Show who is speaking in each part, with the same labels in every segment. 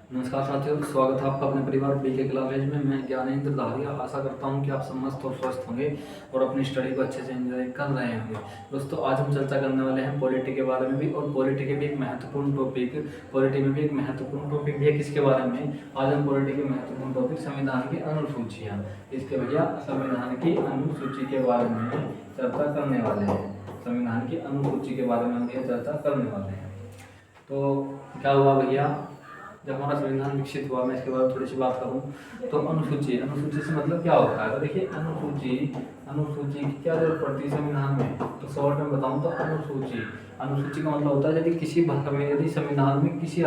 Speaker 1: नमस्कार साथियों, स्वागत है आपका अपने परिवार बीके क्लासेज में। मैं ज्ञानेंद्र धारिया। आशा करता हूं कि आप सब मस्त और स्वस्थ होंगे और अपनी स्टडी को अच्छे से एंजॉय कर रहे होंगे। दोस्तों, आज हम चर्चा करने वाले हैं पॉलिटी के बारे में भी, और पॉलिटी के भी एक महत्वपूर्ण टॉपिक, पॉलिटी में भी एक महत्वपूर्ण टॉपिक भी है। किसके बारे में? आज हम पॉलिटी के महत्वपूर्ण टॉपिक संविधान की अनुसूचियाँ, इसके भैया संविधान की अनुसूची के बारे में चर्चा करने वाले हैं। संविधान की अनुसूची के बारे में हम ये चर्चा करने वाले हैं। तो क्या हुआ भैया, जब हमारा संविधान विकसित हुआ, मैं इसके बारे में थोड़ी सी बात करूं तो अनुसूची से मतलब क्या होता है। तो देखिए, अनुसूची की क्या जरूरत पड़ती है संविधान में? तो शॉर्ट में बताऊं तो अनुसूची का मतलब होता है यदि किसी भाग में, यदि संविधान में किसी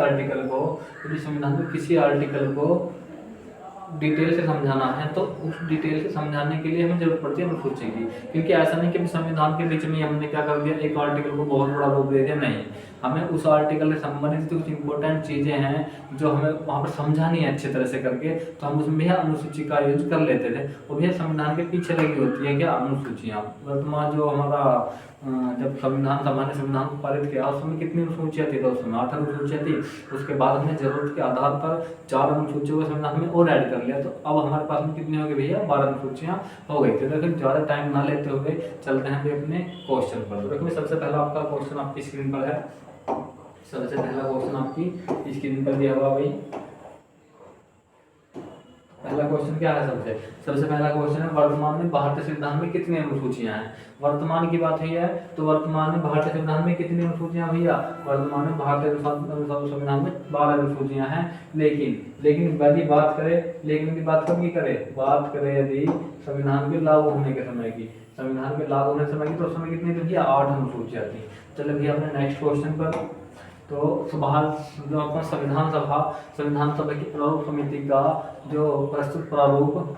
Speaker 1: आर्टिकल को डिटेल से समझाना है तो उस डिटेल से समझाने के लिए हमें जरूरत पड़ती है अनुसूची की। क्योंकि ऐसा नहीं कि संविधान के बीच में हमने क्या कर दिया, एक आर्टिकल को बहुत बड़ा रूप दे दिया। नहीं, हमें उस आर्टिकल से संबंधित कुछ इंपॉर्टेंट चीजें हैं जो हमें वहाँ पर समझानी है अच्छे तरह से करके, तो हम उसमें यह अनुसूची का यूज कर लेते थे। और भैया संविधान के पीछे लगी होती है क्या? अनुसूचियाँ। वर्तमान जो हमारा जब संविधान सभा ने संविधान को पारित किया, उस समय कितनी अनुसूचियाँ थी? तो उसमें 8 अनुसूचियाँ थी। उसके बाद हमने जरूरत के आधार पर 4 अनुसूचियों को संविधान में और ऐड कर लिया, तो अब हमारे पास में कितनी हो गई भैया? 12 अनुसूचियाँ हो गई। तो फिर ज़्यादा टाइम ना लेते हुए चलते हैं फिर अपने क्वेश्चन पर। देखो, सबसे पहला आपका क्वेश्चन आपकी स्क्रीन पर है। सबसे पहला क्वेश्चन आपकी स्क्रीन पर दिया हुआ भाई। पहला क्वेश्चन क्या है? सबसे पहला क्वेश्चन है, वर्तमान में भारतीय संविधान में कितनी अनुसूचियां हैं? वर्तमान की बात हुई है तो वर्तमान में भारतीय संविधान में कितनी अनुसूचियां भैया? वर्तमान में भारतीय संविधान में 12 अनुसूचियां हैं। लेकिन यदि बात कब की करें? बात करें यदि संविधान के लागू होने के समय की, संविधान के लागू होने समय की, तो उस समय कितनी थी भैया? 8 अनुसूचियां थी। चलो भैया अपने नेक्स्ट क्वेश्चन पर। तो जो अपना संविधान सभा की प्रारूप समिति का जो प्रस्तुत प्रारूप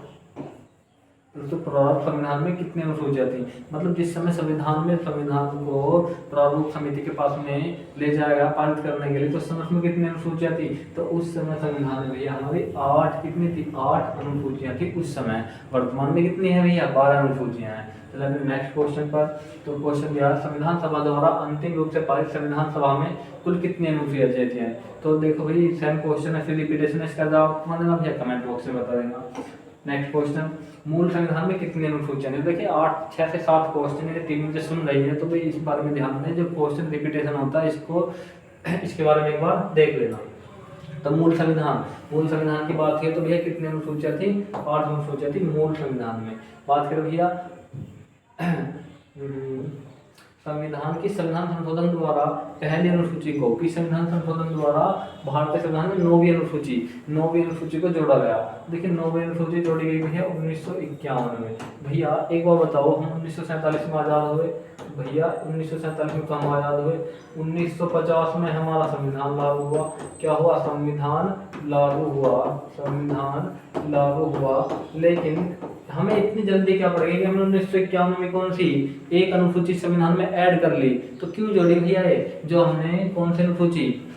Speaker 1: संविधान में कितनी अनुसूचियाँ थी? मतलब जिस समय संविधान को प्रारूप समिति के पास में ले जाया गया पारित करने के लिए, तो उस समय उसमें कितनी अनुसूचियाँ थी? तो उस समय संविधान में भैया हमारी 8 कितनी थी? 8 अनुसूचियाँ थी उस समय। वर्तमान में कितनी है भैया? 12 अनुसूचियाँ हैं। चलिए नेक्स्ट क्वेश्चन पर। तो क्वेश्चन दिया, संविधान सभा द्वारा अंतिम रूप से पारित संविधान सभा में कुल कितनी अनुसूचियाँ हैं? तो देखो भाई, सेम क्वेश्चन है, फिर रिपीटेशन है, इसका जवाब देना भैया कमेंट बॉक्स में बता देना। नेक्स्ट क्वेश्चन, मूल संविधान में कितनी अनुसूचियां हैं? देखिए 6 से 7 क्वेश्चन है। टीवी में सुन रही है तो भाई इस बारे में ध्यान दें, जो क्वेश्चन रिपीटेशन होता है इसके बारे में एक बार देख लेना। तो मूल संविधान की बात है तो भैया कितनी अनुसूचियां थी? 8 अनुसूचियां थी मूल संविधान में। बात करें भैया संविधान संशोधन द्वारा पहली अनुसूची को, संविधान संशोधन द्वारा भारतीय संविधान में 9वीं अनुसूची को जोड़ा गया। देखिए 9वीं अनुसूची जोड़ी गई है 1951 में। भैया एक बार बताओ, हम 1947 में आजाद हुए। भैया 1947 में तो हम आजाद हुए। 1950 में हमारा संविधान लागू हुआ। क्या हुआ? संविधान लागू हुआ। लेकिन हमें इतनी जल्दी क्या पड़ गई कि हमने 1951 में कौन सी एक अनुसूची संविधान में ऐड कर ली। तो क्यों जोड़ी भैया ये? जो हमने कौन सी अनुसूची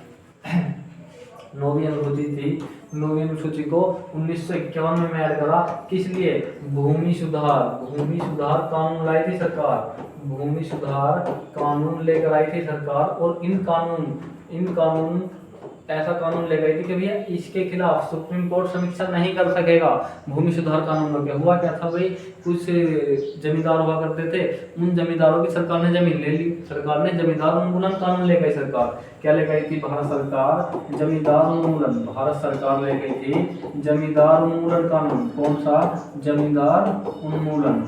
Speaker 1: 9वीं अनुसूची थी, 9वीं अनुसूची को 1951 में ऐड करा। किस लिए? भूमि सुधार कानून लाई थी सरकार। भूमि सुधार कानून लेकर आई थी सरकार, और इन कानून ऐसा कानून ले गई थी कि भैया इसके खिलाफ सुप्रीम कोर्ट समीक्षा नहीं कर सकेगा। भूमि सुधार कानून में हुआ क्या था भाई? कुछ जमींदार हुआ करते थे, उन जमींदारों की सरकार ने जमीन ले ली। सरकार ने जमींदार उन्मूलन कानून ले गई। सरकार क्या ले गई थी? भारत सरकार जमींदार उन्मूलन। भारत सरकार ले गई थी जमींदार उन्मूलन कानून। कौन सा? जमींदार उन्मूलन।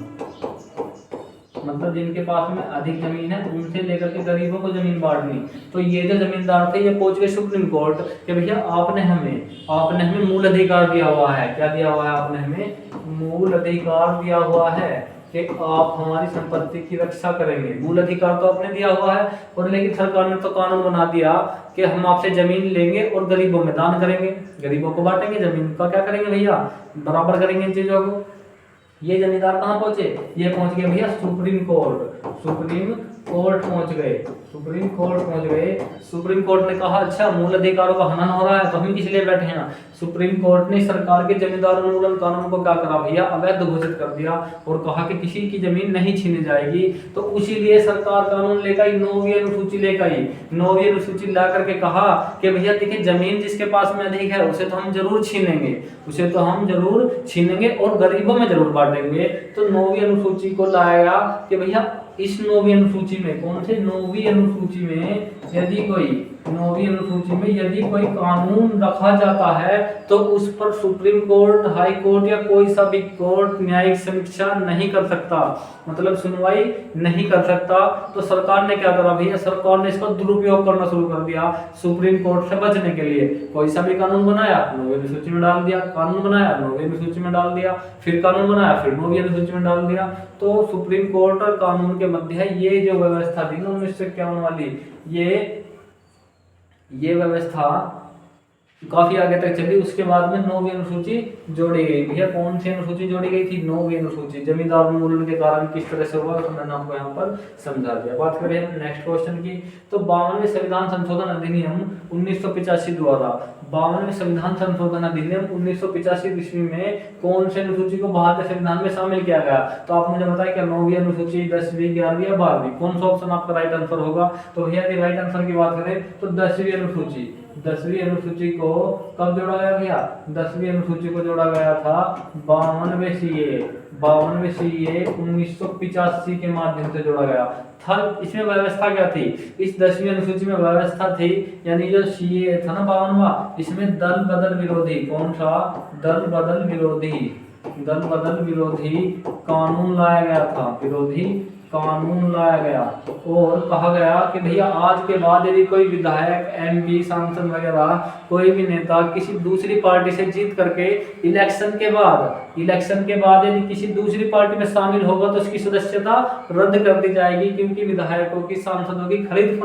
Speaker 1: मतलब जिनके पास में अधिक जमीन है उनसे लेकर के गरीबों को जमीन बांटनी। तो ये जो जमींदार थे ये पहुंच गए सुप्रीम कोर्ट कि भैया आपने हमें मूल अधिकार दिया हुआ है। क्या दिया हुआ है? आपने हमें मूल अधिकार दिया हुआ है कि आप हमारी संपत्ति की रक्षा करेंगे। मूल अधिकार तो आपने दिया हुआ है, और लेकिन सरकार ने तो कानून बना दिया कि हम आपसे जमीन लेंगे और गरीबों में दान करेंगे, गरीबों को बांटेंगे। जमीन का क्या करेंगे भैया? बराबर करेंगे इन चीजों को। ये जमींदार कहाँ पहुंचे? ये पहुंच गए भैया सुप्रीम कोर्ट पहुंच गए, सुप्रीम कोर्ट पहुंच गए। सुप्रीम कोर्ट ने कहा अच्छा मूल अधिकारों का हनन हो रहा है तो हम किस लिए बैठे हैं। सुप्रीम कोर्ट ने सरकार के जमींदार उन्मूलन कानून को क्या करा भैया, अवैध घोषित कर दिया और कहा कि किसी की जमीन नहीं छीनी जाएगी। तो उसीलिए सरकार कानून लेकर आई, 9वीं अनुसूची लेकर आई। 9वीं अनुसूची ला करके कहा कि भैया देखिए जमीन जिसके पास में अधिक है उसे तो हम जरूर छीनेंगे, उसे तो हम जरूर छीनेंगे और गरीबों में जरूर बांटेंगे। तो 9वीं अनुसूची को लाया कि भैया इस 9वीं अनुसूची में, कौन से 9वीं अनुसूची में यदि कोई 9वीं अनुसूची में यदि कोई कानून रखा जाता है तो उस पर सुप्रीम कोर्ट, हाई कोर्ट या कोई सा भी कोर्ट न्यायिक समीक्षा नहीं कर सकता, मतलब सुनवाई नहीं कर सकता। तो सरकार ने क्या करा भैया, सरकार ने इसका दुरुपयोग करना शुरू कर दिया सुप्रीम कोर्ट से बचने के लिए। कोई सा भी कानून बनाया 9वीं अनुसूची में डाल दिया, कानून बनाया 9वीं अनुसूची में डाल दिया, फिर कानून बनाया फिर 9वीं अनुसूची में डाल दिया। तो सुप्रीम कोर्ट और कानून के मध्य ये जो व्यवस्था थी 1951 वाली, ये व्यवस्था काफी आगे तक चली। उसके बाद में 9वीं अनुसूची जोड़ी गई। भैया कौन सी अनुसूची जोड़ी गई थी, 9वीं अनुसूची। जमींदार उन्मूलन के कारण किस तरह से हुआ तो मैंने आपको यहाँ पर समझा दिया। बात करें नेक्स्ट क्वेश्चन की, तो 52वें संविधान संशोधन अधिनियम 1985 द्वारा, 52वें संविधान संशोधन अधिनियम 1985 ईस्वी में कौन से अनुसूची को भारतीय संविधान में शामिल किया गया। तो आप मुझे बताएं क्या 9वीं अनुसूची, 10वीं, 11वीं या 12वीं, कौन सा ऑप्शन आपका राइट आंसर होगा। तो भैया राइट आंसर की बात करें तो 10वीं अनुसूची। 10वीं अनुसूची को कब जोड़ा गया भैया, 10वीं अनुसूची को जोड़ा गया था 52वें सीए 1985 के माध्यम से जोड़ा गया था। इसमें व्यवस्था क्या थी, इस 10वीं अनुसूची में व्यवस्था थी, यानी जो सीए था ना 52वां, इसमें दल बदल विरोधी, कौन सा, दल बदल विरोधी कानून लाया गया था, विरोधी कानून लाया गया। और कहा गया कि भैया आज के बाद यदि कोई विधायक, एमपी, सांसद वगैरह कोई भी नेता किसी दूसरी पार्टी से जीत करके इलेक्शन के बाद यदि किसी दूसरी पार्टी में शामिल होगा तो उसकी सदस्यता रद्द कर दी जाएगी, क्योंकि विधायकों की, सांसदों की खरीद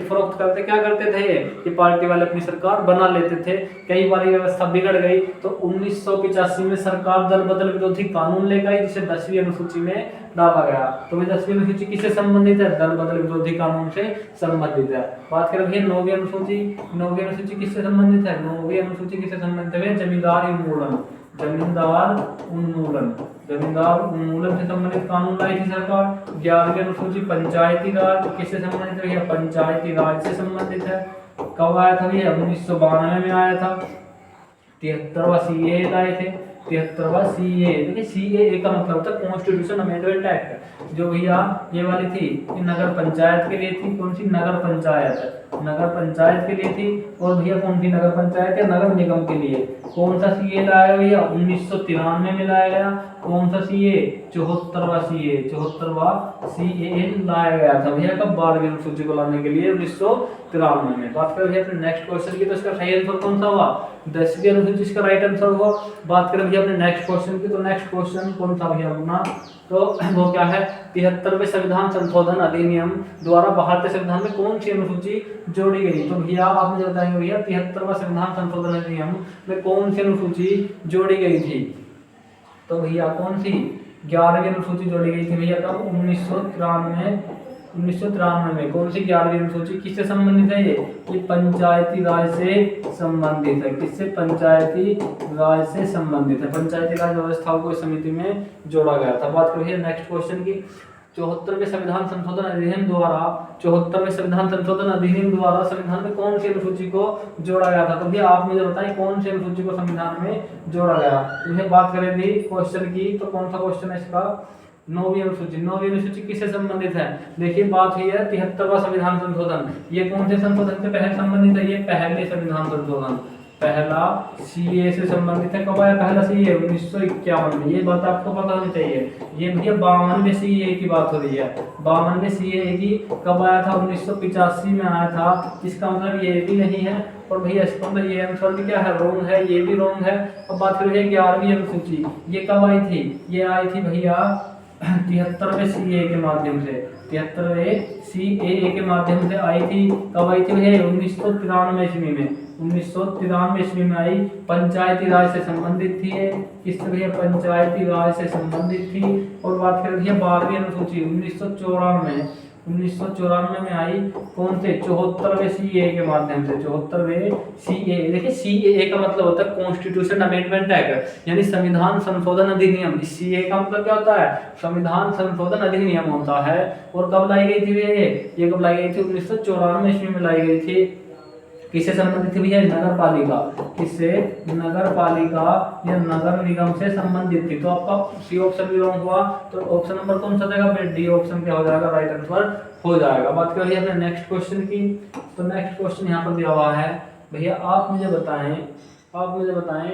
Speaker 1: फरोख्त करते क्या करते थे कि पार्टी वाले अपनी सरकार बना लेते थे। कई बार व्यवस्था बिगड़ गई तो 1985 में सरकार दल बदल विरोधी कानून लेकर आई, जिसे 10वीं अनुसूची में डाला गया। तो 10वीं अनुसूची किससे संबंधित है, दल बदल विरोधी कानून से संबंधित है। बात करें भैया 9वीं अनुसूची, 9वीं अनुसूची किससे संबंधित है, 9वीं अनुसूची किससे संबंधित है, जमींदार उन्मूलन से संबंधित कानून लाई थी सरकार। 11वीं अनुसूची पंचायती राज, किससे संबंधित है, पंचायती राज से संबंधित है। कब आया था भैया, 1992 में आया था। 73वां सीए लाए थे, 73वां सीए। देखिए सीए का मतलब होता है कॉन्स्टिट्यूशन अमेंडमेंट एक्ट। जो भैया ये वाली थी ये नगर पंचायत के लिए थी, कौन सी, नगर पंचायत के लिए थी। और भैया कौन सी नगर पंचायत या नगर निगम के लिए कौन सा सीए लाया भैया, 1993 में लाया गया। कौन सा सीए, 74वां सीए लाया गया था भैया कब, 12वीं अनुसूची को लाने के लिए 1993 में। बात करें भैया अपने नेक्स्ट क्वेश्चन की, तो इसका सही आंसर कौन सा हुआ, 10वीं अनुसूची इसका राइट आंसर हुआ। बात करें भैया अपने नेक्स्ट क्वेश्चन की, तो नेक्स्ट क्वेश्चन कौन सा भैया अपना, तो वो क्या है, 73वें संविधान संशोधन अधिनियम द्वारा भारतीय संविधान में कौन सी अनुसूची जोड़ी गई। तो भैया आप मुझे बताएंगे भैया 73वां संविधान संशोधन अधिनियम में कौन सी अनुसूची जोड़ी गई थी। तो भैया कौन सी, 11वीं अनुसूची जोड़ी गई थी भैया कब, 1993 में। कौन सी 11वीं अनुसूची किससे संबंधित है, ये पंचायती राज से संबंधित है। किससे, पंचायती राज से संबंधित है। पंचायती राज व्यवस्थाओं को इस समिति में जोड़ा गया था। बात करिए नेक्स्ट क्वेश्चन की, 74वें संविधान संशोधन अधिनियम द्वारा संविधान में कौन सी अनुसूची को जोड़ा गया था। तो भैया आप मुझे बताएं कौन सी अनुसूची को संविधान में जोड़ा गया। तो बात करें थी क्वेश्चन की, तो कौन सा क्वेश्चन है इसका, 9वीं अनुसूची किससे संबंधित है। देखिए बात हुई है 73वां संविधान संशोधन, ये कौन से संशोधन से पहले संबंधित है, ये पहले संविधान संशोधन, पहला सीए से संबंधित है। कब आया पहला सीए, 1951 में। ये बात आपको पता होनी चाहिए। ये भैया 52वें सीए की बात हो रही है, 52वें सीए की कब आया था, 1985 में आया था। इसका मतलब ये भी नहीं है, और भैया इसका मतलब ये आंसर भी क्या है, रॉन्ग है, ये भी रॉन्ग है। अब बात करें 11वीं अनुसूची, ये कब आई थी, ये आई थी भैया 73वें सीए के माध्यम से, 73वें सीए के माध्यम से आई थी। कब आई थी भैया, 1993 ईस्वी में। 1993 ईस्वी में आई, पंचायती राज से संबंधित थी ये, किससे भैया, पंचायती राज से संबंधित थी। और बात करें भैया 12वीं अनुसूची 1994 में आई, कौन से, 74वें सीए के माध्यम से, 74वें सीए। देखिए सीए का मतलब होता है कॉन्स्टिट्यूशन अमेंडमेंट एक्ट, यानी संविधान संशोधन अधिनियम। इस सीए का मतलब क्या होता है, संविधान संशोधन अधिनियम होता है। और कब लाई गई थी ये कब लाई गई थी, 1994 ईस्वी में लाई गई थी। किससे संबंधित थी भैया, नगर पालिका, किससे, नगर पालिका या नगर निगम से संबंधित थी। तो आपका सी ऑप्शन भी रॉन्ग हुआ, तो ऑप्शन नंबर कौन सा देगा, फिर डी ऑप्शन क्या हो जाएगा, राइट आंसर हो जाएगा। बात करिए अपने नेक्स्ट क्वेश्चन की, तो नेक्स्ट क्वेश्चन यहाँ पर दिया हुआ है, भैया आप मुझे बताएं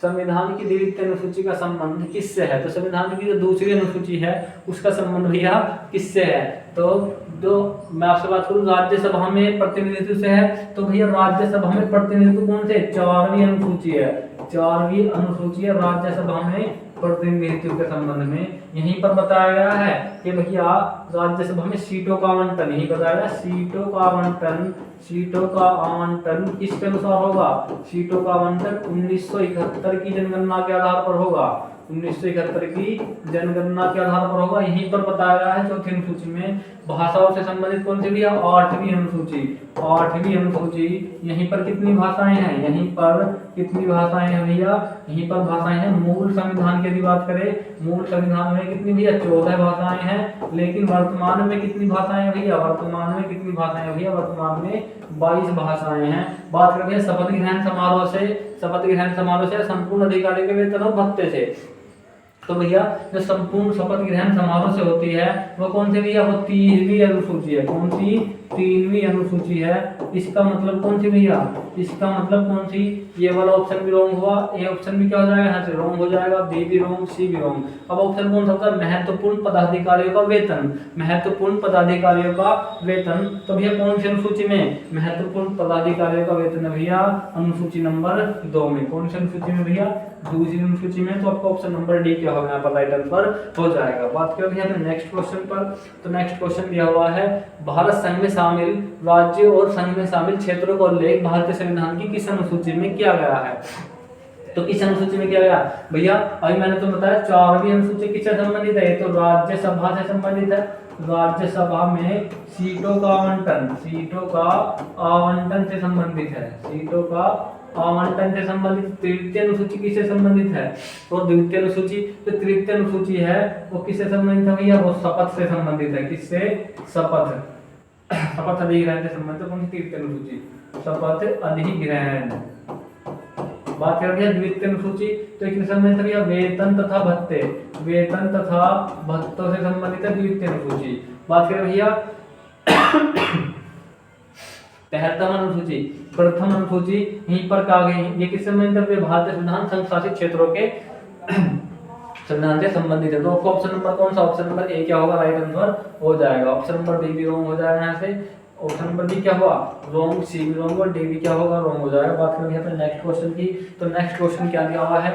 Speaker 1: संविधान की द्वितीय अनुसूची का संबंध किससे है। तो संविधान की जो दूसरी अनुसूची है उसका संबंध भैया किससे है, तो जो मैं आपसे बात करूं राज्यसभा में प्रतिनिधित्व से है, तो भैया राज्यसभा में प्रतिनिधित्व कौन से, 4वीं अनुसूची है, 4वीं अनुसूची है राज्यसभा में प्रतिनिधित्व के संबंध में। यहीं पर बताया गया है कि भैया राज्यसभा में सीटों का आवंटन, यही बताया गया, सीटों का आवंटन किसके अनुसार होगा, सीटों का आवंटन 1971 की जनगणना के आधार पर होगा, 1971 की जनगणना के आधार पर होगा। यहीं पर बताया गया है चौथी अनुसूची में भाषाओं से संबंधित कौन सी भैया, 8वीं अनुसूची। यहीं पर कितनी भाषाएं हैं, यहीं पर कितनी भाषाएं हैं भैया, यहीं पर भाषाएं हैं। मूल संविधान की यदि बात करें, मूल संविधान में कितनी भैया, 14 भाषाएं हैं। लेकिन वर्तमान में कितनी भाषाएं हैं भैया, वर्तमान में 22 भाषाएं हैं। बात करें शपथ ग्रहण समारोह से संपूर्ण अधिकारी के वेतन और भत्ते से, तो भैया जो संपूर्ण शपथ ग्रहण समारोह से होती है वो कौन सी भैया, वो 3वीं अनुसूची है। कौन सी, 3वीं अनुसूची है। इसका मतलब कौन सी भैया, इसका मतलब कौन सी, ये वाला ऑप्शन भी रॉन्ग हुआ, ए ऑप्शन भी क्या हो जाएगा, यहाँ से रॉन्ग हो जाएगा, बी भी रॉन्ग, सी भी रॉन्ग। अब ऑप्शन कौन सा होता है, महत्वपूर्ण पदाधिकारियों का वेतन, तो भैया कौन सी अनुसूची में, महत्वपूर्ण पदाधिकारियों का वेतन है भैया अनुसूची नंबर 2 में। कौन सी अनुसूची में भैया, दूसरी अनुसूची में। तो आपका ऑप्शन नंबर डी क्या होगा, यहाँ पर राइट आंसर हो जाएगा। बात करें भैया नेक्स्ट क्वेश्चन पर, तो नेक्स्ट क्वेश्चन दिया हुआ है, भारत संघ में शामिल राज्य और संघ में शामिल क्षेत्रों का उल्लेख भारतीय संविधान की किस अनुसूची में किया गया है। तो किस अनुसूची में किया गया भैया, अभी मैंने तो बताया 4वीं अनुसूची किससे संबंधित है, तो राज्यसभा से संबंधित है। राज्यसभा में सीटों का आवंटन से संबंधित है, तृतीय अनुसूची किससे संबंधित है, और द्वितीय अनुसूची, तो तृतीय अनुसूची है वो किससे संबंधित है भैया, वो शपथ से संबंधित है। किससे, शपथ अधिग्रहण से संबंधित कौन सी, तृतीय अनुसूची, शपथ अधिग्रहण। बात करें भैया द्वितीय अनुसूची, तो किससे संबंधित है भैया, वेतन तथा भत्तों से संबंधित है द्वितीय अनुसूची। बात करें भैया प्रथम अनुसूची यहीं पर कहा गई, ये किससे संबंधित है, भारतीय संविधान संघ शासित क्षेत्रों के संविधान से संबंधित है। तो ऑप्शन नंबर कौन सा, ऑप्शन नंबर ए क्या होगा, राइट आंसर हो जाएगा। ऑप्शन नंबर बी भी रॉन्ग हो जाएगा, यहाँ से ऑप्शन नंबर बी क्या हुआ, रॉन्ग, सी भी रॉन्ग और डी भी क्या होगा, रॉन्ग हो जाएगा। बात करें यहाँ पे नेक्स्ट क्वेश्चन की, तो नेक्स्ट क्वेश्चन क्या दिया हुआ है,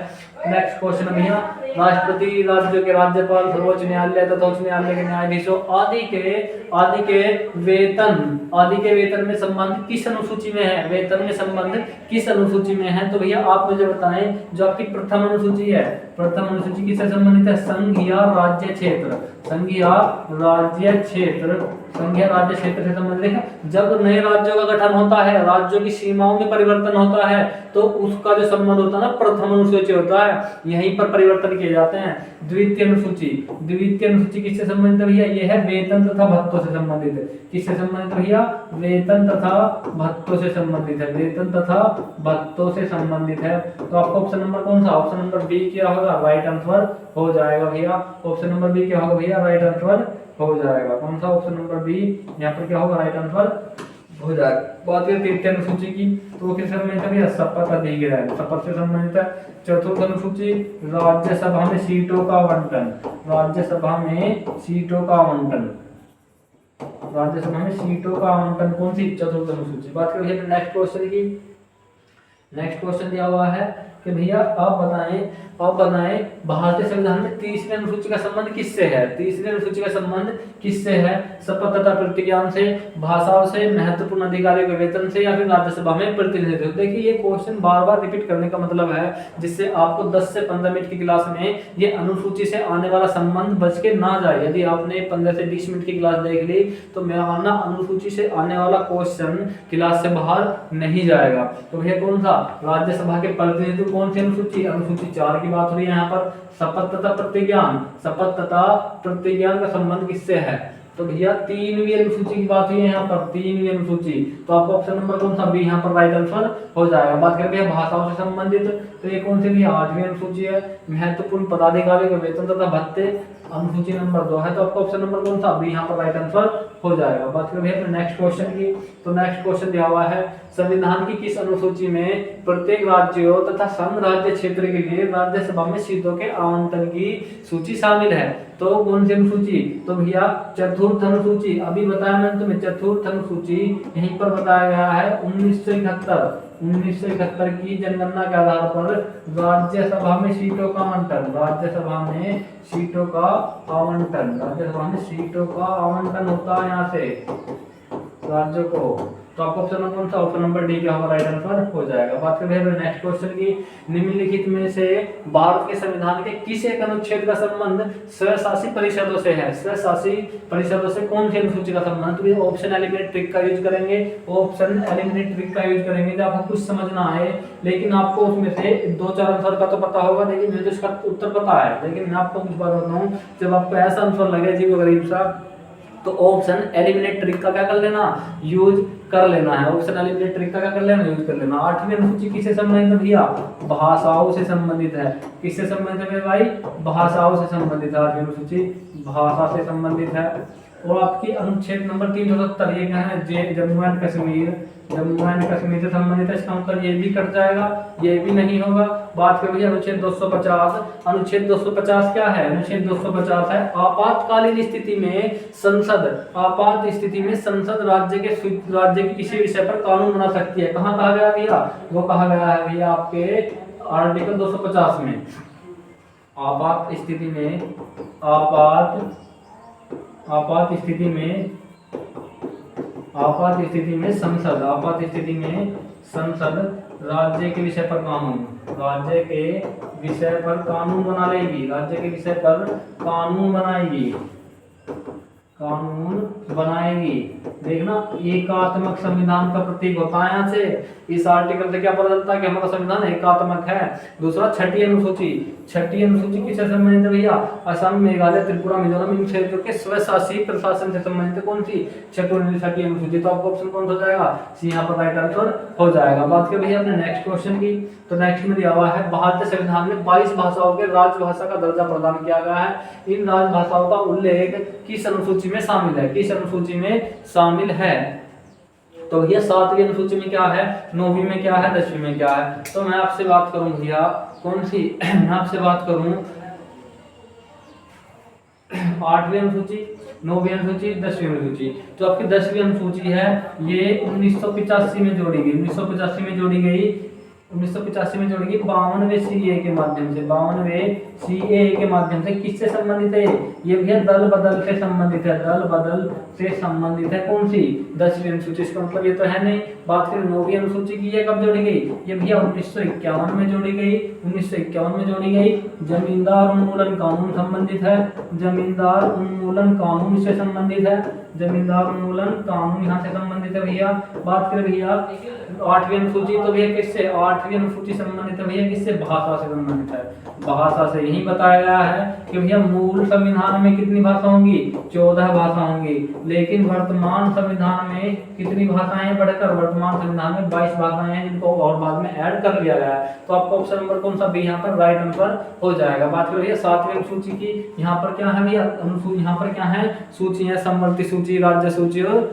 Speaker 1: नेक्स्ट क्वेश्चन भैया, राष्ट्रपति, राज्यों के राज्यपाल, सर्वोच्च न्यायालय तथा उच्च न्यायालय के न्यायाधीशों आदि के वेतन में संबंध किस अनुसूची में है, वेतन में संबंध किस अनुसूची में है। तो भैया आप मुझे बताएं, जो आपकी प्रथम अनुसूची है, प्रथम अनुसूची किससे संबंधित है, संघ या राज्य क्षेत्र से संबंधित है। जब नए राज्यों का गठन होता है, राज्यों की सीमाओं में परिवर्तन होता है, तो उसका जो संबंध होता है ना, प्रथम अनुसूची होता है, यहीं पर परिवर्तन किए जाते हैं। द्वितीय अनुसूची किससे संबंधित है भैया, ये है वेतन तथा भत्तों से संबंधित है। किससे संबंधित है भैया, वेतन तथा भत्तों से संबंधित है, तो आपका ऑप्शन नंबर कौन सा, ऑप्शन नंबर बी क्या होगा, राइट आंसर हो जाएगा भैया। ऑप्शन नंबर बी क्या होगा भैया, राइट आंसर हो जाएगा। कौन सा, ऑप्शन नंबर बी यहाँ पर क्या होगा, राइट आंसर हो जाएगा। बात करें तृतीय अनुसूची की, तो वो किससे संबंधित है भैया, शपथ अधिग्रहण, शपथ से संबंधित है। चतुर्थ अनुसूची, राज्यसभा में सीटों का आवंटन कौन सी, चतुर्थ अनुसूची। बात करें नेक्स्ट क्वेश्चन की, नेक्स्ट क्वेश्चन दिया हुआ है कि भैया आप बताएं भारतीय संविधान में तीसरी अनुसूची का संबंध किससे है? तीसरी अनुसूची का संबंध किससे है? शपथ तथा प्रतिज्ञान से, भाषाओं से, महत्वपूर्ण अधिकारियों के वेतन से, या फिर राज्यसभा में प्रतिनिधित्व। देखिए ये क्वेश्चन बार बार रिपीट करने का मतलब है जिससे आपको 10 से 15 मिनट की क्लास में ये अनुसूची से आने वाला संबंध बच के ना जाए। यदि आपने 15 से 20 मिनट की क्लास देख ली तो मेरा मानना अनुसूची से आने वाला क्वेश्चन क्लास से बाहर नहीं जाएगा। तो भैया कौन सा? राज्यसभा के प्रतिनिधित्व कौन सी अनुसूची? अनुसूची 4 की बात हो रही है यहाँ पर। शपथ तथा प्रतिज्ञान, शपथ तथा प्रतिज्ञान का संबंध किससे है? तो भैया 3वीं अनुसूची की बात हुई है यहाँ पर, 3वीं अनुसूची। तो आपको ऑप्शन नंबर कौन सा? बी यहाँ पर राइट आंसर हो जाएगा। बात करें भैया भाषाओं से संबंधित, तो ये कौन सी भैया? 8वीं अनुसूची है। महत्वपूर्ण पदाधिकारियों के वेतन तथा भत्ते, अनुसूची नंबर 2 है। तो आपका ऑप्शन नंबर कौन सा? बी यहाँ पर राइट आंसर हो जाएगा। बात करें भैया नेक्स्ट क्वेश्चन की, तो नेक्स्ट क्वेश्चन दिया हुआ है संविधान की किस अनुसूची में प्रत्येक राज्यों तथा संघ राज्य क्षेत्र के लिए राज्यसभा में सीटों के आवंटन की सूची शामिल है? तो कौन सी अनुसूची? तो भैया चतुर्थ अनुसूची। अभी बताया मैंने तुम्हें, चतुर्थ अनुसूची यहीं पर बताया गया है 1971 की जनगणना के आधार पर राज्यसभा में सीटों का आवंटन, राज्यसभा में सीटों का आवंटन, राज्यसभा में सीटों का आवंटन होता है यहाँ से राज्यों को। तो आपको ऑप्शन नंबर कौन सा? ऑप्शन नंबर डी क्या होगा? राइट आंसर हो जाएगा। बात करें नेक्स्ट क्वेश्चन की, निम्नलिखित में से भारत के संविधान के किस एक अनुच्छेद का संबंध स्वशासी परिषदों से है? स्वशासी परिषदों से कौन सी अनुसूची का संबंध? तो ऑप्शन एलिमिनेट ट्रिक का यूज करेंगे, ऑप्शन एलिमिनेट ट्रिक का यूज करेंगे जब आपको कुछ समझना है, लेकिन आपको उसमें से 2-4 आंसर का तो पता होगा, लेकिन मुझे इसका उत्तर पता है। लेकिन मैं आपको कुछ बात बताऊं, जब आपको ऐसा आंसर लगे अजीब गरीब सा, तो ऑप्शन एलिमिनेट ट्रिक का क्या कर लेना? यूज कर लेना है। ऑप्शन एलिमिनेट ट्रिक का क्या कर लेना? यूज कर लेना। 8वीं अनुसूची किससे संबंधित है भैया? भाषाओं से संबंधित है। किससे संबंधित है भाई? भाषाओं से संबंधित है। 8वीं अनुसूची भाषा से संबंधित है। और आपकी अनुच्छेद नंबर 370 ये क्या है? जम्मू एंड कश्मीर, जम्मू एंड कश्मीर से संबंधित है। इसका मतलब ये भी कट जाएगा, ये भी नहीं होगा। बात करें भैया अनुच्छेद 250। अनुच्छेद 250 क्या है? अनुच्छेद 250 है आपातकालीन स्थिति में संसद, आपात स्थिति में संसद राज्य के किसी विषय पर कानून बना सकती है। कहाँ कहा गया भैया? वो कहा गया है भैया आपके आर्टिकल 250 में। आपात स्थिति में, आपात स्थिति में संसद राज्य के विषय पर कानून, राज्य के विषय पर कानून बना लेगी, राज्य के विषय पर कानून बनाएगी। देखना, एकात्मक संविधान का प्रतीक होता है। यहाँ से इस आर्टिकल से क्या पता चलता है कि हमारा संविधान एकात्मक है। दूसरा, छठी अनुसूची किससे संबंधित है भैया? असम, मेघालय, त्रिपुरा, मिजोरम इन क्षेत्रों के स्वशासी प्रशासन से संबंधित है। कौन सी? छठी अनुसूची। तो आपको ऑप्शन कौन सा हो जाएगा? सी यहाँ पर राइट आंसर हो जाएगा। बात करें भैया अपने नेक्स्ट क्वेश्चन की, तो नेक्स्ट में दिया हुआ है भारतीय संविधान में 22 भाषाओं के राजभाषा का दर्जा प्रदान किया गया है। इन राजभाषाओं का उल्लेख किस अनुसूची में शामिल है? किस अनुसूची में शामिल है? तो भैया 7वीं अनुसूची में क्या है, 9वीं में क्या है, 10वीं में क्या है? तो मैं आपसे बात करूं भैया कौन सी मैं आपसे बात करूं 8वीं अनुसूची, 9वीं अनुसूची, 10वीं अनुसूची। तो आपकी 10वीं अनुसूची है ये 1985 में जोड़ी गई, 1985 में जोड़ी गई 52वें सीए के माध्यम से, 52वें सीए के माध्यम से। किससे संबंधित है ये भैया? दल बदल से संबंधित है, दल बदल से संबंधित है। कौन सी? 10वीं अनुसूची। इसका मतलब ये तो है नहीं। बात करें 9वीं अनुसूची की, ये कब जोड़ी गई? ये भैया 1951 में जोड़ी गई, 1951 में जोड़ी गई। जमींदार उन्मूलन कानून संबंधित है, जमींदार उन्मूलन कानून से संबंधित है, जमींदार उन्मूलन कानून यहाँ से संबंधित है भैया। बात करें भैया 8वीं अनुसूची, तो भैया किससे? 8वीं अनुसूची संबंधित है भैया किससे? भाषा से संबंधित है। भाषा से यही बताया गया है कि भैया मूल संविधान में कितनी भाषा होंगी? 14 भाषा होंगी, लेकिन वर्तमान संविधान में कितनी भाषाएं बढ़कर वर्तमान संविधान में 22 भाषाएं हैं, जिनको और बाद में ऐड कर लिया गया है। तो आपका ऑप्शन नंबर कौन सा? बी यहाँ पर राइट आंसर हो जाएगा। बात करें भैया 7वीं अनुसूची की, यहाँ पर क्या है भैया? अनुसूची यहाँ पर क्या है? सूची है, समवर्ती सूची, राज्य सूची और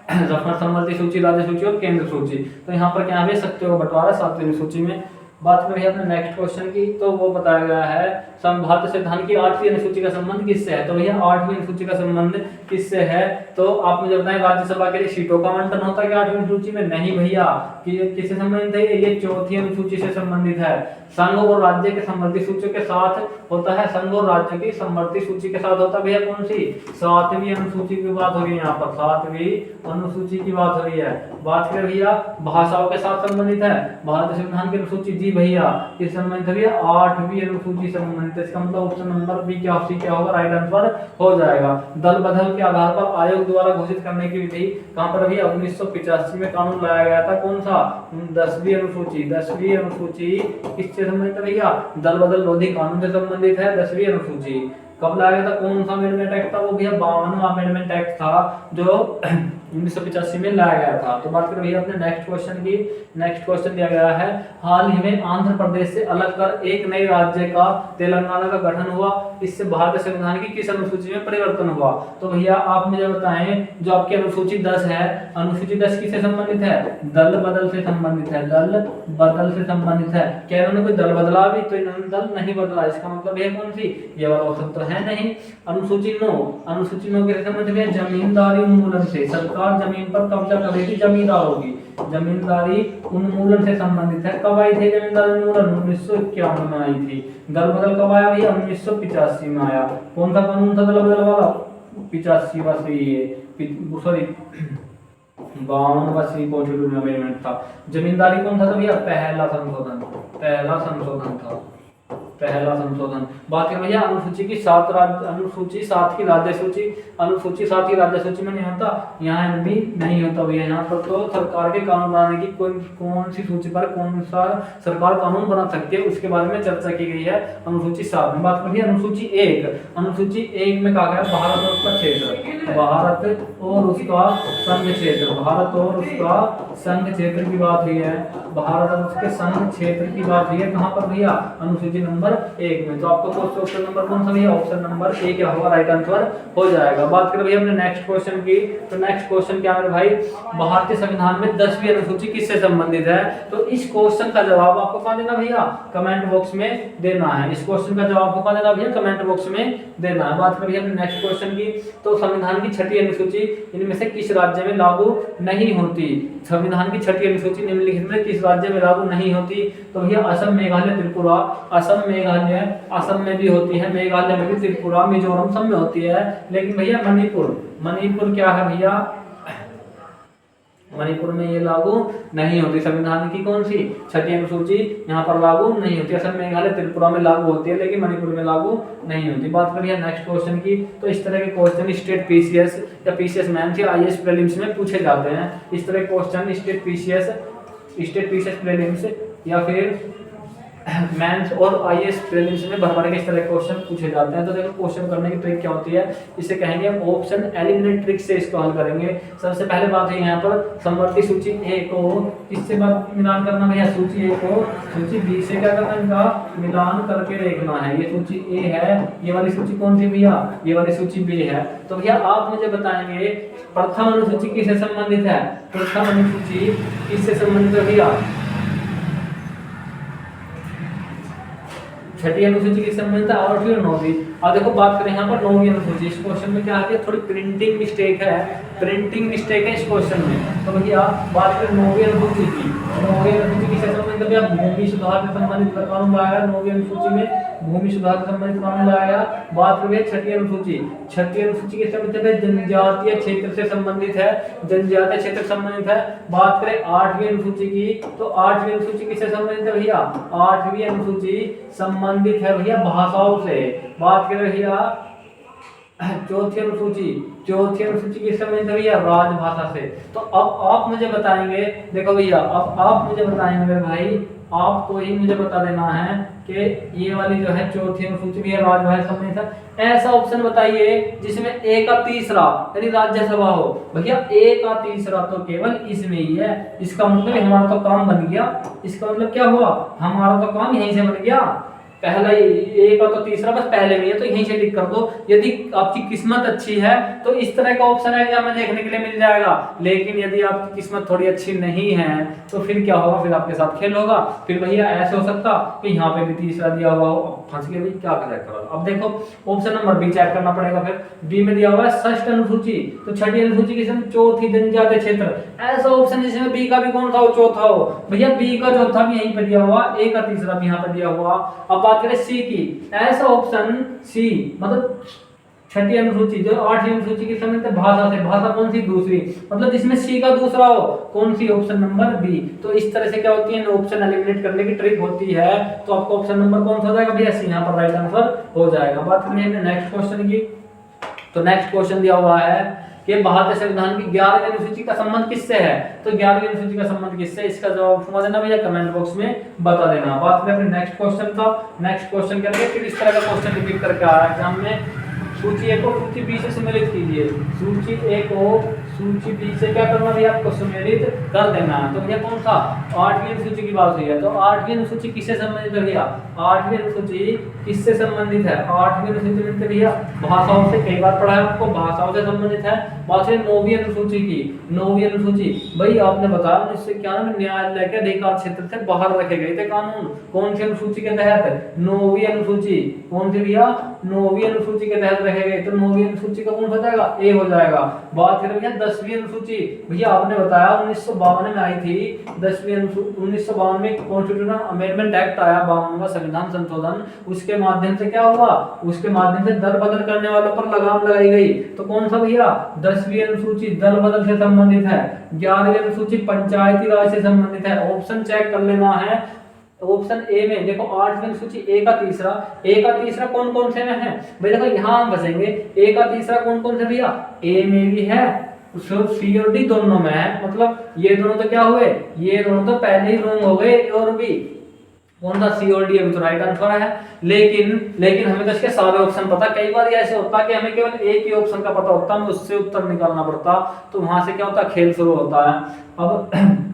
Speaker 1: समवर्ती सूची, राज्य सूची और केंद्र सूची। तो यहाँ पर क्या है सकते हो बंटवारा 7वीं सूची में। बात करें अपने नेक्स्ट क्वेश्चन की, तो वो बताया गया है भारतीय संविधान की 8वीं अनुसूची का संबंध किससे है। तो भैया 8वीं अनुसूची का संबंध किससे है, तो आप मुझे बताएं राज्यसभा के लिए सीटों का आवंटन होता है क्या 8वीं अनुसूची में? नहीं भैया, कि किससे संबंधित है, ये 4थी अनुसूची से संबंधित है। संघ और राज्य के समवर्ती सूचियों के साथ होता है, संघ और राज्य की समवर्ती सूची के साथ होता है भैया कौन सी? 7वीं अनुसूची की बात हो रही है यहाँ पर, 7वीं अनुसूची की बात हो रही है। बात करें भैया भाषाओं के साथ संबंधित है, भारतीय संविधान की अनुसूची जी भैया किस संबंधित है भैया? 8वीं अनुसूची संबंधित है। इसका मतलब ऑप्शन नंबर बी क्या सी क्या होगा, राइट आंसर हो जाएगा। दल बदल के आधार पर आयोग द्वारा घोषित करने की विधि कहां पर भैया? 1985 में कानून लाया गया था, कौन सा? 10वीं अनुसूची। 10वीं अनुसूची किससे संबंधित है भैया? दल बदल रोधी कानून से संबंधित है 10वीं अनुसूची। कब लाया गया था, कौन सा अमेंडमेंट एक्ट था? वो भैया 52वां अमेंडमेंट एक्ट था जो 1985 में लाया गया था। तो बात करें भैया अपने नेक्स्ट क्वेश्चन की। नेक्स्ट क्वेश्चन दिया गया है, हाल ही में आंध्र प्रदेश से अलग कर एक नए राज्य का तेलंगाना का गठन हुआ, इससे भारतीय संविधान की किस अनुसूची में परिवर्तन हुआ? तो भैया आप मुझे बताएं, जो आपकी अनुसूची 10 है, अनुसूची 10 किससे संबंधित है? दल बदल से संबंधित है, दल बदल से संबंधित है। क्या इन्होंने कोई दल बदला भी? तो इन्होंने दल नहीं बदला, इसका मतलब है कौन सी? ये वाला ऑप्शन तो है नहीं। अनुसूची 9, अनुसूची 9 किससे संबंधित है? जमींदारी उन्मूलन से। सरकार जमीन पर कब्जा कर रही थी जमींदारों की, जमींदारी उन्मूलन से संबंधित है। कब आई थी जमींदारी उन्मूलन? 1951 में आई थी। दल बदल कब आया भैया? 1985 में आया। कौन सा कानून था दल बदल वाला? 85वां सॉरी 52वां कॉन्स्टिट्यूशन अमेंडमेंट था। जमींदारी कौन था भैया? पहला संशोधन, पहला संशोधन था, पहला संशोधन। बात करें भैया अनुसूची की 7 राज्य, अनुसूची 7 की राज्य सूची, अनुसूची 7 की राज्य सूची में नहीं होता, यहाँ भी नहीं होता भैया। यहाँ पर तो सरकार के कानून बनाने की कौन सी सूची पर कौन सा सरकार कानून बना सकती है उसके बारे में चर्चा की गई है अनुसूची 7 में। बात करिए अनुसूची 1, अनुसूची 1 में कहा गया भारत और उसका क्षेत्र, भारत और उसका संघ क्षेत्र, भारत और उसका संघ क्षेत्र की बात हुई है, भारत और उसके संघ क्षेत्र की बात हुई है। कहाँ पर भैया? अनुसूची नंबर 1 में। तो आपको ऑप्शन नंबर कौन सा भैया? ऑप्शन नंबर ए क्या होगा, राइट आंसर हो जाएगा। बात करें भैया अपने नेक्स्ट क्वेश्चन की, तो नेक्स्ट क्वेश्चन क्या है भाई? भारतीय संविधान में 10वीं अनुसूची किससे संबंधित है? तो इस क्वेश्चन का जवाब आपको कहाँ देना भैया? कमेंट बॉक्स में देना है। इस क्वेश्चन का जवाब आपको कहाँ देना भैया? कमेंट बॉक्स में देना है। बात करिए अपने नेक्स्ट क्वेश्चन की, तो संविधान की 6ठी अनुसूची इनमें से किस राज्य में लागू नहीं होती? संविधान की 6ठी अनुसूची निम्नलिखित में किस राज्य में लागू नहीं होती? तो भैया असम, मेघालय, त्रिपुरा। असम, मेघालय, असम में भी होती है, मेघालय में भी, त्रिपुरा, मिजोरम सब में होती है। लेकिन भैया मणिपुर, मणिपुर क्या है भैया? मणिपुर में ये लागू नहीं होती। संविधान की कौन सी 6ठी अनुसूची यहाँ पर लागू नहीं होती। असम, मेघालय, त्रिपुरा में लागू होती है, लेकिन मणिपुर में लागू नहीं होती। बात करिए नेक्स्ट क्वेश्चन की, तो इस तरह के क्वेश्चन स्टेट पीसीएस या पीसीएस मेंस या आईएएस प्रीलिम्स में पूछे जाते हैं। इस तरह के क्वेश्चन स्टेट पीसीएस प्रीलिम्स या फिर मेंस और आईएएस प्रीलिम्स में भर भर के इस तरह के क्वेश्चन पूछे जाते हैं। तो देखो क्वेश्चन करने की ट्रिक क्या होती है, इसे कहेंगे हम ऑप्शन एलिमिनेट ट्रिक से इसको हल करेंगे। सबसे पहले बात है यहाँ पर समवर्ती सूची ए को किससे मिलान करना भैया? सूची ए को सूची बी से क्या करना, इनका मिलान करके देखना है। ये सूची ए है, ये वाली सूची कौन सी भैया? ये वाली सूची बी है। तो भैया आप मुझे बताएंगे प्रथम अनुसूची किससे संबंधित है? प्रथम अनुसूची किससे संबंधित है भैया? 6ठी अनुसूची किससे संबंधित है? 8वीं और 9वीं। अब देखो बात करें यहाँ पर 9वीं अनुसूची, इस क्वेश्चन में क्या है? थोड़ी प्रिंटिंग मिस्टेक है, प्रिंटिंग मिस्टेक है इस क्वेश्चन में। तो भैया बात करें 9वीं अनुसूची की, 9वीं अनुसूची किससे संबंधित है? भूमि सुधार से संबंधित कानून लाया गया 9वीं अनुसूची में, भूमि सुधार से संबंधित कानून लाया गया। बात करें 6ठी अनुसूची, 6ठी अनुसूची किससे संबंधित है? जनजातीय क्षेत्र से संबंधित है, जनजातीय क्षेत्र से संबंधित है। बात करें 8वीं अनुसूची की, तो 8वीं अनुसूची किससे संबंधित है भैया? 8वीं अनुसूची संबंधित है भैया भाषाओं से। बात करें भैया 4थी अनुसूची, 4थी अनुसूची किस संबंधित है भैया? राजभाषा से। तो अब आप मुझे बताएंगे, देखो भैया अब आप मुझे बताएंगे मेरे भाई, आपको ही मुझे बता देना है कि ये वाली जो है 4थी अनुसूची भी राजभाषा संबंधित है। ऐसा ऑप्शन बताइए जिसमें ए का तीसरा यानी राज्यसभा हो। भैया ए का तीसरा तो केवल इसमें ही है, इसका मतलब हमारा तो काम बन गया। इसका मतलब क्या हुआ? हमारा तो काम यहीं से बन गया। पहला ए का तो तीसरा बस पहले में है, तो यहीं से टिक कर दो। यदि आपकी किस्मत अच्छी है तो इस तरह का ऑप्शन एग्जाम में देखने के लिए मिल जाएगा, लेकिन यदि आपकी किस्मत थोड़ी अच्छी नहीं है तो फिर क्या होगा, फिर आपके साथ खेल होगा। फिर भैया ऐसे हो सकता कि यहाँ पे भी तीसरा दिया हुआ हो, फंस गए भाई, क्या चेक करो। अब देखो ऑप्शन नंबर बी चेक करना पड़ेगा। फिर बी में दिया हुआ है षष्ठ अनुसूची, तो छठी अनुसूची किसमें, चौथी जनजातीय क्षेत्र। ऐसा ऑप्शन जिसमें बी का भी कौन सा हो, चौथा हो। भैया बी का चौथा भी यहीं पे दिया हुआ, ए का तीसरा भी यहाँ पे दिया हुआ। अब बात करें सी की, ऐसा ऑप्शन सी मतलब छठी अनुसूची जो 8वीं अनुसूची की संबंधित है भाषा से, भाषा कौन सी, दूसरी, मतलब जिसमें सी का दूसरा हो, कौन सी, ऑप्शन नंबर बी। तो इस तरह से क्या होती है, ऑप्शन एलिमिनेट करने की ट्रिक होती है। तो आपको ऑप्शन नंबर कौन सा हो जाएगा भैया, सी यहाँ पर राइट आंसर हो जाएगा। बात करें नेक्स्ट क्वेश्चन की, तो नेक्स्ट क्वेश्चन दिया हुआ है कि भारतीय संविधान की 11वीं अनुसूची का संबंध किससे है। तो 11वीं अनुसूची का संबंध किससे, इसका जवाब समझ देना भैया, कमेंट बॉक्स में बता देना। बात करें नेक्स्ट क्वेश्चन का, नेक्स्ट क्वेश्चन करके फिर इस तरह का क्वेश्चन रिपीट करके आ रहा है एग्जाम में। सूची ए को सूची बी से सम्मिलित कीजिए। सूची ए को सूची बी से क्या करना भैया, आपको सम्मिलित कर देना है। तो भैया कौन सा, 8वीं अनुसूची की बात हुई है, तो 8वीं अनुसूची किससे संबंधित है भैया, 8वीं अनुसूची किससे संबंधित है, 8वीं अनुसूची में भैया भाषाओं से, कई बार पढ़ा है आपको, भाषाओं से संबंधित है। बात है 9वीं अनुसूची की, 9वीं अनुसूची भाई आपने बताया 1991 में न्यायालय के अधिकार क्षेत्र से बाहर रखे गए थे कानून, कौन सी अनुसूची के तहत, 9वीं अनुसूची, कौन सी भैया, 9वीं अनुसूची के तहत रखे गए। तो 9वीं अनुसूची का कौन हो जाएगा, ए हो जाएगा। बात करें भैया 10वीं अनुसूची, भैया आपने बताया 1952 में आई थी 10वीं अनुसूची, 1952 में कॉन्स्टिट्यूशनल अमेंडमेंट एक्ट आया, 52वां संविधान संशोधन, उसके माध्यम से क्या हुआ, उसके माध्यम से दल बदल करने वालों पर लगाम लगाई गई। तो कौन सा भैया, 10वीं अनुसूची दल बदल से संबंधित है। 11वीं अनुसूची पंचायती राज से संबंधित है। ऑप्शन चेक कर लेना है। ऑप्शन ए में देखो 8वीं अनुसूची ए का तीसरा कौन कौन से में है भाई, देखो यहाँ हम बचेंगे, ए का तीसरा कौन कौन से भैया, ए में भी है, सी और डी दोनों में है, मतलब ये दोनों तो क्या हुए, ये दोनों तो पहले ही रॉन्ग हो गए, और भी कौन सा, सी और डी अभी तो राइट आंसर है। लेकिन हमें तो इसके सारे ऑप्शन पता, कई बार ऐसे होता कि हमें केवल एक ही ऑप्शन का पता होता, हमें उससे उत्तर निकालना पड़ता, तो वहां से क्या होता, खेल शुरू होता है। अब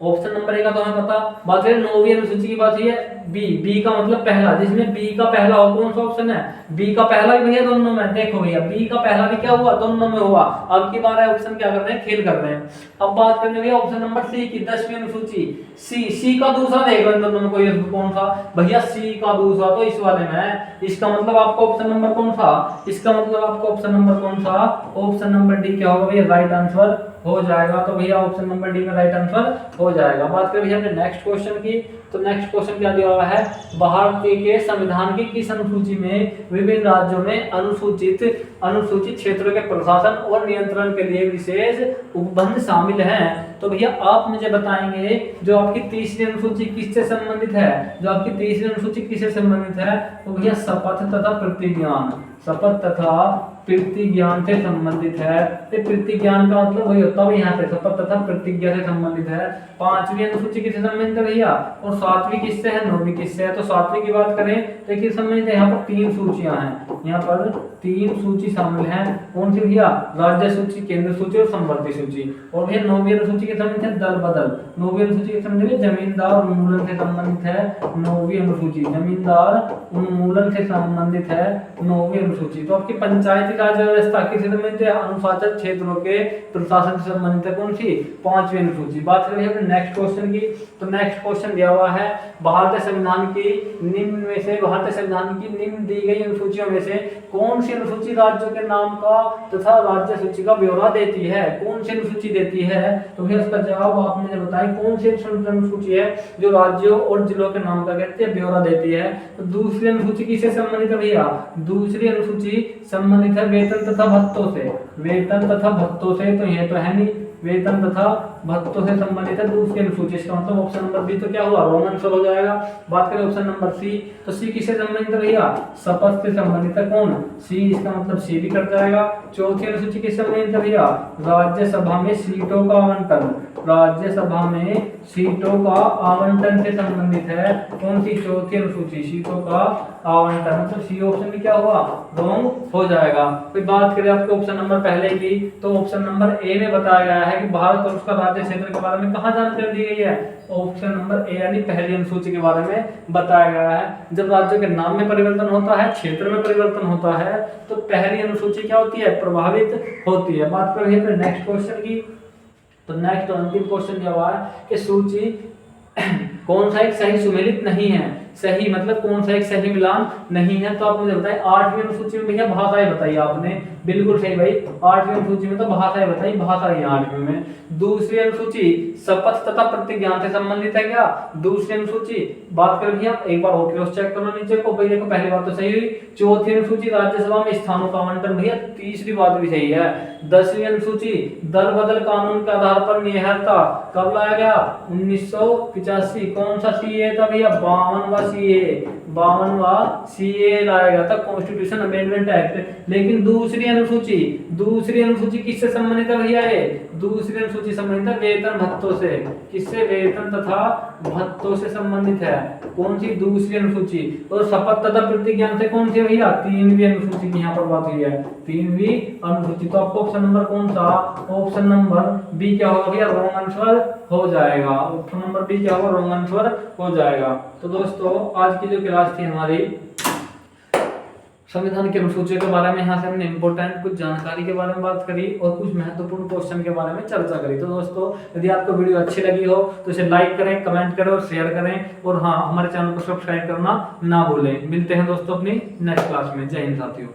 Speaker 1: ऑप्शन नंबर ए का तो हमें पता। बात करें 9वीं अनुसूची की बात है, बी का मतलब पहला, जिसमें बी का पहला हो, कौन सा ऑप्शन है, बी का पहला भी भैया दोनों में, देखो भैया बी का पहला भी क्या हुआ, दोनों में हुआ। अब की बार है ऑप्शन क्या कर रहे हैं, खेल कर रहे हैं। अब बात करने भैया ऑप्शन नंबर सी की, 10वीं अनुसूची, सी का दूसरा देख रहे हैं दोनों में कोई कौन सा भैया, सी का दूसरा तो इस वाले में है। इसका मतलब आपको ऑप्शन नंबर कौन सा, इसका मतलब आपको ऑप्शन नंबर कौन सा, ऑप्शन नंबर डी क्या होगा भैया, राइट आंसर हो जाएगा। तो भैया ऑप्शन नंबर डी में राइट आंसर हो जाएगा। बात करें भैया हमने नेक्स्ट क्वेश्चन की, तो नेक्स्ट क्वेश्चन क्या दिया हुआ है, भारतीय के संविधान की किस अनुसूची में विभिन्न राज्यों में अनुसूचित क्षेत्रों के प्रशासन और नियंत्रण के लिए विशेष उपबंध शामिल हैं। तो भैया आप मुझे बताएंगे जो आपकी तीसरी अनुसूची किससे संबंधित है, जो आपकी तीसरी अनुसूची किससे संबंधित है, तो भैया शपथ तथा प्रतिज्ञान, शपथ तथा प्रतिज्ञान से संबंधित है। तो प्रतिज्ञान का मतलब वही होता है यहाँ से, शपथ तथा प्रतिज्ञा से संबंधित है। 5वीं अनुसूची किससे संबंधित है भैया, और 7वीं किससे है, 9वीं किससे है। तो 7वीं की बात करें तो किस संबंधित है, यहाँ पर 3 सूचियां हैं, यहाँ पर 3 सूची शामिल है। कौन सी भैया, राज्य सूची, केंद्र सूची और संवर्ती सूची। और भैया 9वीं अनुसूची के संबंधित है दल बदल, 9वीं अनुसूची के संबंधित है जमींदार उन्मूलन से संबंधित है। 9वीं अनुसूची जमींदार उन्मूलन से संबंधित है, 9वीं अनुसूची। तो आपकी पंचायती राज व्यवस्था किससे संबंधित है, अनुशासित क्षेत्रों के प्रशासन से संबंधित है, कौन सी, 5वीं अनुसूची। बात करें अपने नेक्स्ट क्वेश्चन की, तो नेक्स्ट क्वेश्चन दिया हुआ है, भारतीय संविधान की निम्न में से, भारतीय संविधान की निम्न दी गई अनुसूचियों में से कौन सी अनुसूची राज्यों के नाम का तथा राज्य सूची का ब्यौरा देती है, कौन सी अनुसूची देती है। तो फिर इसका जवाब आप मुझे बताएं, कौन सी अनुसूची है जो राज्यों और जिलों के नाम का कहते हैं ब्यौरा देती है। तो दूसरी अनुसूची किससे संबंधित है भैया, दूसरी अनुसूची संबंधित है वेतन तथा भत्तों से, वेतन तथा भत्तों से। तो ये तो है नहीं, वेतन तथा भत्तों से संबंधित है दूसरी अनुसूची। इसका मतलब ऑप्शन नंबर बी तो क्या हुआ, रॉन्ग आंसर हो जाएगा। बात करें ऑप्शन नंबर सी, तो सी किससे संबंधित है भैया, शपथ से संबंधित है, कौन, सी। इसका मतलब सी भी कट जाएगा। चौथी अनुसूची किससे संबंधित है भैया, राज्यसभा में सीटों का आवंटन, राज्यसभा में सीटों का आवंटन से संबंधित है, कौन सी, चौथी अनुसूची, सीटों का आवंटन। मतलब सी ऑप्शन भी क्या हुआ, रॉन्ग हो जाएगा। कोई बात करें आपके ऑप्शन नंबर पहले की, तो ऑप्शन नंबर ए में बताया गया है कि भारत और उसका राज्य क्षेत्र के बारे में कहाँ जानकारी दी गई है? ऑप्शन नंबर ए यानी पहली अनुसूची के बारे में बताया गया है। जब राज्यों के नाम में परिवर्तन होता है, क्षेत्र में परिवर्तन होता है, तो पहली अनुसूची क्या होती है? प्रभावित होती है। बात करें फिर नेक्स्ट क्वेश्चन की, तो नेक्स्ट अंतिम क्वेश्चन क्या हुआ है कि सूची कौन सा एक सही सुमेलित नहीं है? सही मतलब कौन सा एक सही मिलान नहीं है? तो आप मुझे बताइए, 8वीं अनुसूची में भैया भाषाएं बताइए आपने, बिल्कुल सही भाई, 8वीं अनुसूची में तो भाषाएं बताई, भाषा ही 8वीं में। दूसरी अनुसूची शपथ तथा प्रतिज्ञान से संबंधित है क्या? दूसरी अनुसूची बात करें भैया, एक बार और क्रॉस चेक करो नीचे को, भाई देखो पहली बात तो सही हुई। चौथी अनुसूची राज्यसभा में स्थानों का आवंटन, भैया तीसरी बात भी सही है। 10वीं अनुसूची दल बदल कानून के आधार पर नियहरता कब लाया गया? 1985। कौन सा सीए था भैया? 52वां सीए, 52वां सीए लाया गया था, कॉन्स्टिट्यूशन अमेंडमेंट एक्ट। लेकिन दूसरी अनुसूची किससे संबंधित है भैया? ये दूसरी अनुसूची संबंधित है वेतन भत्तों से। किससे? वेतन तथा भत्तों से संबंधित है। कौन सी? दूसरी अनुसूची। और शपथ तथा प्रतिज्ञान से कौन सी भैया? 3वीं अनुसूची की यहाँ पर बात हुई है, 3वीं अनुसूची। तो आपको ऑप्शन नंबर कौन सा? ऑप्शन नंबर बी क्या होगा भैया? रॉन्ग आंसर हो जाएगा। ऑप्शन नंबर बी क्या होगा? रॉन्ग आंसर हो जाएगा। तो दोस्तों आज की जो क्लास थी हमारी संविधान की अनुसूचियों के बारे में, यहाँ से हमने इंपॉर्टेंट कुछ जानकारी के बारे में बात करी और कुछ महत्वपूर्ण क्वेश्चन के बारे में चर्चा करी। तो दोस्तों यदि आपको वीडियो अच्छी लगी हो तो इसे लाइक करें, कमेंट करें और शेयर करें, और हाँ हमारे चैनल को सब्सक्राइब करना ना भूलें। मिलते हैं दोस्तों अपनी नेक्स्ट क्लास में। जय हिंद साथियों।